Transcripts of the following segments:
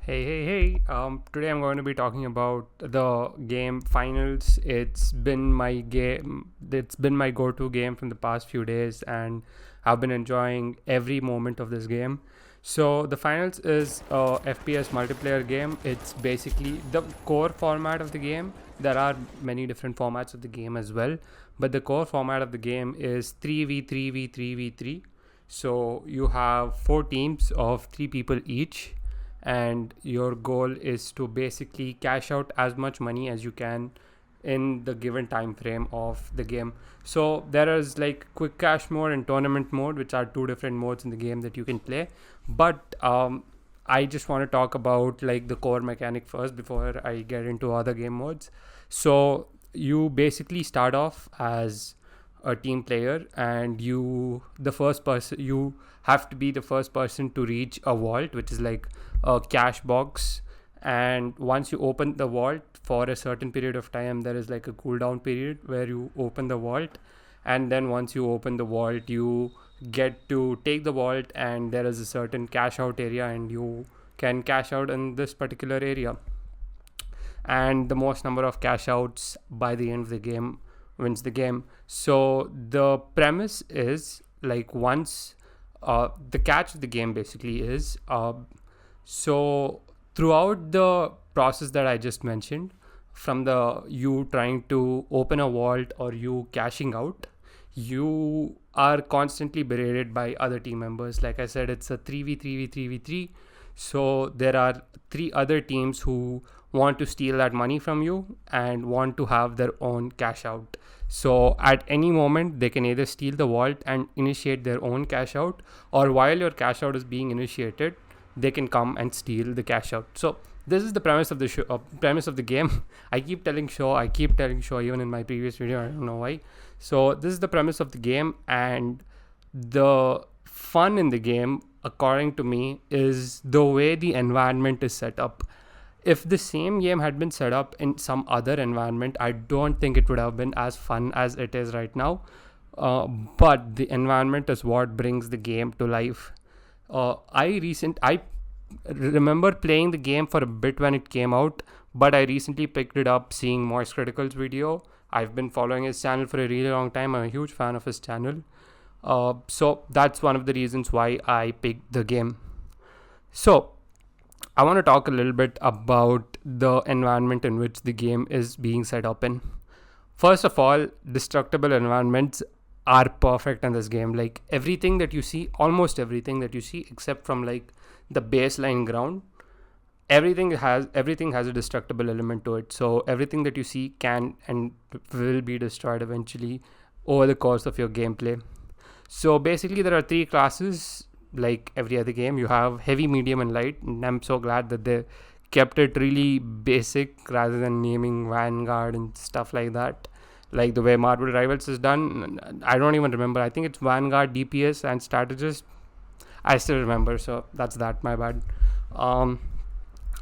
Hey. Today I'm going to be talking about the game Finals. It's been my game. It's been my go-to game from the past few days, and I've been enjoying every moment of this game. So the Finals is a FPS multiplayer game. It's basically the core format of the game. There are many different formats of the game as well, but the core format of the game is 3v3v3v3. So you have four teams of three people each, and your goal is to basically cash out as much money as you can in the given time frame of the game. So there is like quick cash mode and tournament mode, which are two different modes in the game that you can play. But I just want to talk about like the core mechanic first before I get into other game modes. So you basically start off as a team player, and you have to be the first person to reach a vault, which is like a cash box. And once you open the vault for a certain period of time, there is like a cooldown period where you open the vault. And then once you open the vault, you get to take the vault, and there is a certain cash out area, and you can cash out in this particular area. And the most number of cash outs by the end of the game wins the game. So the premise is like once the catch of the game basically is so throughout the process that I just mentioned, from the you trying to open a vault or you cashing out, you are constantly berated by other team members. Like I said, it's a 3v3v3v3. So there are three other teams who want to steal that money from you and want to have their own cash out. So at any moment, they can either steal the vault and initiate their own cash out, or while your cash out is being initiated, they can come and steal the cash out. So this is the premise of the show, premise of the game. I keep telling show even in my previous video. I don't know why. So this is the premise of the game, and the fun in the game, according to me, is the way the environment is set up. If the same game had been set up in some other environment, I don't think it would have been as fun as it is right now. But the environment is what brings the game to life. I remember playing the game for a bit when it came out, but I recently picked it up seeing Moist Critical's video. I've been following his channel for a really long time. I'm a huge fan of his channel. So that's one of the reasons why I picked the game. So I want to talk a little bit about the environment in which the game is being set up in. First of all, destructible environments are perfect in this game. Like almost everything that you see, except from like the baseline ground, everything has a destructible element to it. So everything that you see can and will be destroyed eventually over the course of your gameplay. So basically, there are three classes. Like every other game, you have heavy, medium, and light. And I'm so glad that they kept it really basic rather than naming Vanguard and stuff like that. Like the way Marvel Rivals is done, I don't even remember. I think it's Vanguard, DPS, and Strategist. I still remember, so that's that. My bad. Um,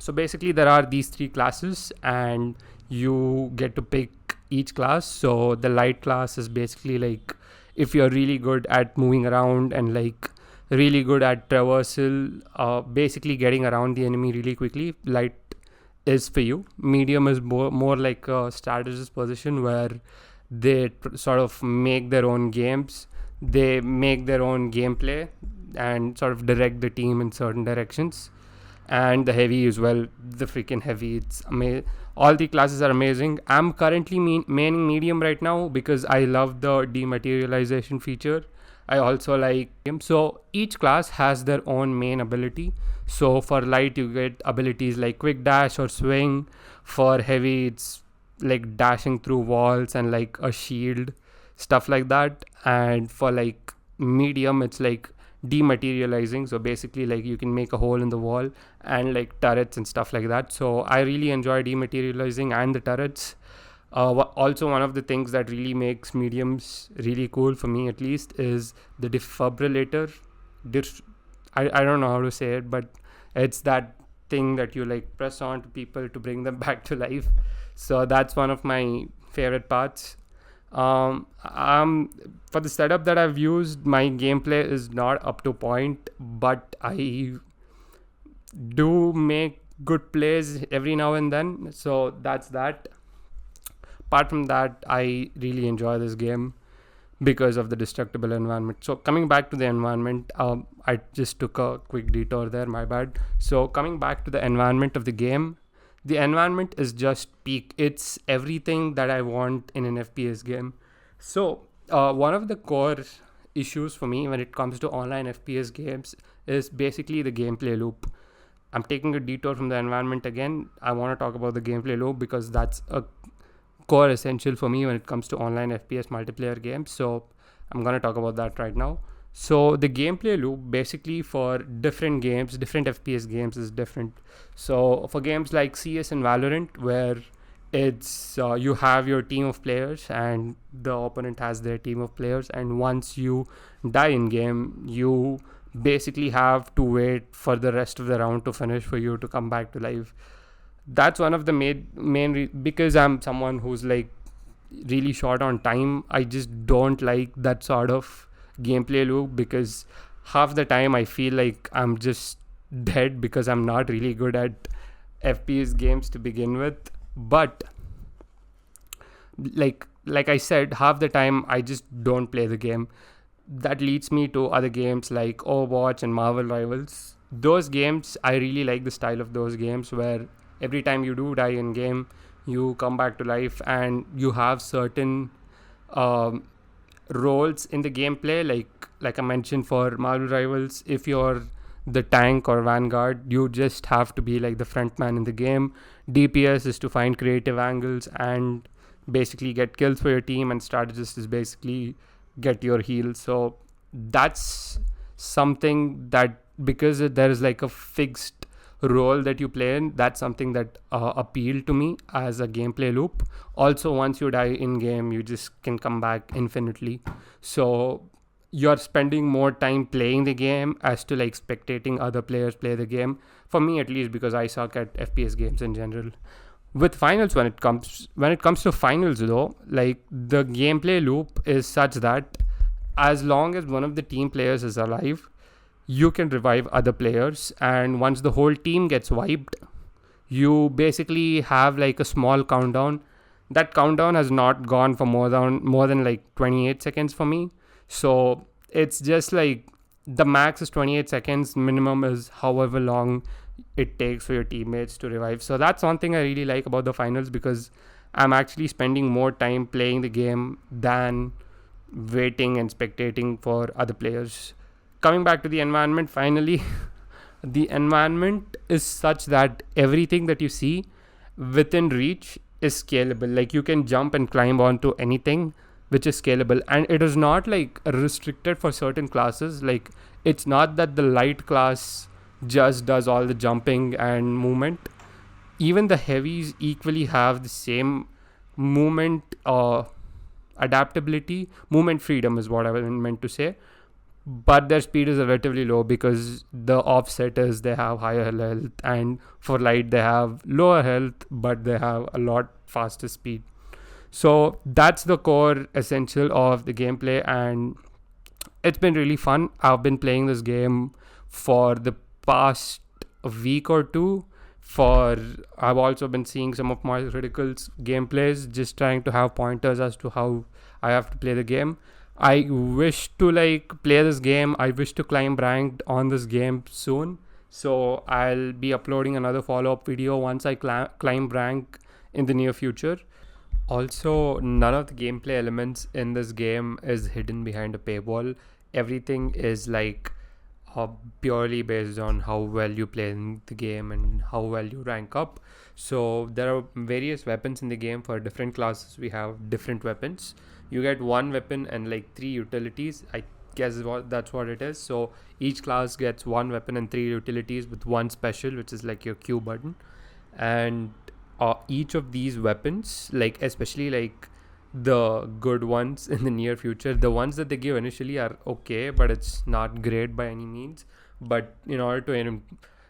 so basically, there are these three classes, and you get to pick each class. So the light class is basically like if you're really good at moving around and like really good at traversal, basically getting around the enemy really quickly, light is for you. Medium is more like a strategist position where they sort of make their own games, they make their own gameplay and sort of direct the team in certain directions. And the heavy as well, the freaking heavy, it's amazing. All the classes are amazing. I'm currently maining medium right now because I love the dematerialization feature. I also like him. So each class has their own main ability. So for light, you get abilities like quick dash or swing. For heavy, it's like dashing through walls and like a shield, stuff like that. And for like medium, it's like dematerializing. So basically, like you can make a hole in the wall and like turrets and stuff like that. So I really enjoy dematerializing and the turrets. Also, one of the things that really makes mediums really cool for me, at least, is the defibrillator. I don't know how to say it, but it's that thing that you like press on to people to bring them back to life. So that's one of my favorite parts. For the setup that I've used, my gameplay is not up to point, but I do make good plays every now and then. So that's that. Apart from that, I really enjoy this game because of the destructible environment. So coming back to the environment, I just took a quick detour there, my bad. So coming back to the environment of the environment is just peak. It's everything that I want in an FPS game. So one of the core issues for me when it comes to online FPS games is basically the gameplay loop. I'm taking a detour from the environment again. I want to talk about the gameplay loop because that's a core essential for me when it comes to online FPS multiplayer games. So I'm going to talk about that right now. So the gameplay loop basically for different games, different FPS games is different. So for games like CS and Valorant, where it's you have your team of players and the opponent has their team of players, and once you die in game, you basically have to wait for the rest of the round to finish for you to come back to life. That's one of the because I'm someone who's like really short on time. I just don't like that sort of gameplay loop because half the time I feel like I'm just dead because I'm not really good at FPS games to begin with. But like I said, half the time I just don't play the game. That leads me to other games like Overwatch and Marvel Rivals. Those games, I really like the style of those games where every time you do die in game, you come back to life and you have certain um, roles in the gameplay. Like I mentioned, for Marvel Rivals, if you're the tank or vanguard, you just have to be like the front man in the game. DPS is to find creative angles and basically get kills for your team, and strategist is basically get your heal. So that's something that, because there is like a fixed role that you play in, that's something that appealed to me as a gameplay loop. Also, once you die in game, you just can come back infinitely. So you're spending more time playing the game as to like spectating other players play the game, for me at least, because I suck at FPS games in general. With finals, when it comes to finals though, like the gameplay loop is such that as long as one of the team players is alive, you can revive other players, and once the whole team gets wiped, you basically have like a small countdown. That countdown has not gone for more than like 28 seconds for me. So it's just like the max is 28 seconds, minimum is however long it takes for your teammates to revive. So that's one thing I really like about the finals, because I'm actually spending more time playing the game than waiting and spectating for other players. Coming back to the environment, finally, the environment is such that everything that you see within reach is scalable. Like you can jump and climb onto anything, which is scalable, and it is not like restricted for certain classes. Like it's not that the light class just does all the jumping and movement. Even the heavies equally have the same movement adaptability. Movement freedom is what I meant to say, but their speed is relatively low because the offsetters, they have higher health, and for light they have lower health but they have a lot faster speed. So that's the core essential of the gameplay, and it's been really fun. I've been playing this game for the past week or two. For I've also been seeing some of my criticals gameplays, just trying to have pointers as to how I have to play the game. I wish to like play this game. I wish to climb ranked on this game soon. So I'll be uploading another follow-up video once I climb rank in the near future. Also, none of the gameplay elements in this game is hidden behind a paywall. Everything is like purely based on how well you play in the game and how well you rank up. So there are various weapons in the game. For different classes, we have different weapons. You get one weapon and like 3 utilities. I guess that's what it is. So each class gets one weapon and 3 utilities with one special, which is like your Q button. And each of these weapons, like especially like the good ones in the near future, the ones that they give initially are okay, but it's not great by any means. But in order to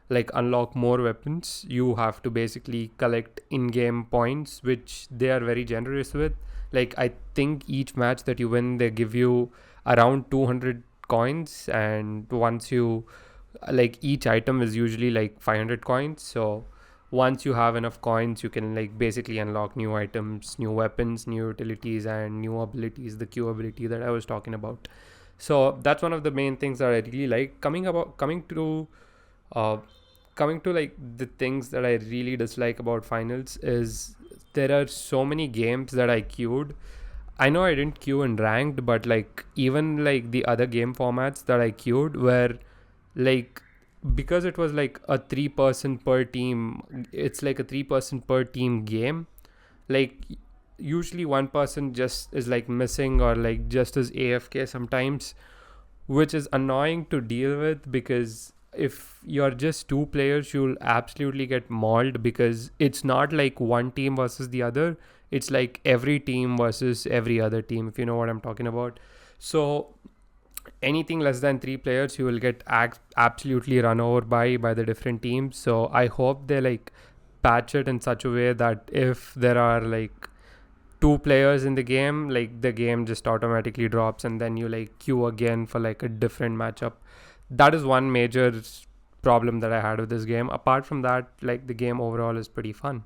like unlock more weapons, you have to basically collect in-game points, which they are very generous with. Like I think each match that you win, they give you around 200 coins, and once you like, each item is usually like 500 coins. So once you have enough coins, you can like basically unlock new items, new weapons, new utilities, and new abilities, the Q ability that I was talking about. So that's one of the main things that I really like. Uh, coming to like the things that I really dislike about finals is there are so many games that I queued. I know I didn't queue in ranked, but like even like the other game formats that I queued were like, because it was like a 3 person per team, it's like a 3 person per team game. Like usually one person just is like missing or like just is AFK sometimes, which is annoying to deal with, because if you're just two players, you'll absolutely get mauled, because it's not like one team versus the other, it's like every team versus every other team, if you know what I'm talking about. So anything less than 3 players, you will get absolutely run over by the different teams. So I hope they like patch it in such a way that if there are like 2 players in the game, like the game just automatically drops and then you like queue again for like a different matchup. That is one major problem that I had with this game. Apart from that, like the game overall is pretty fun.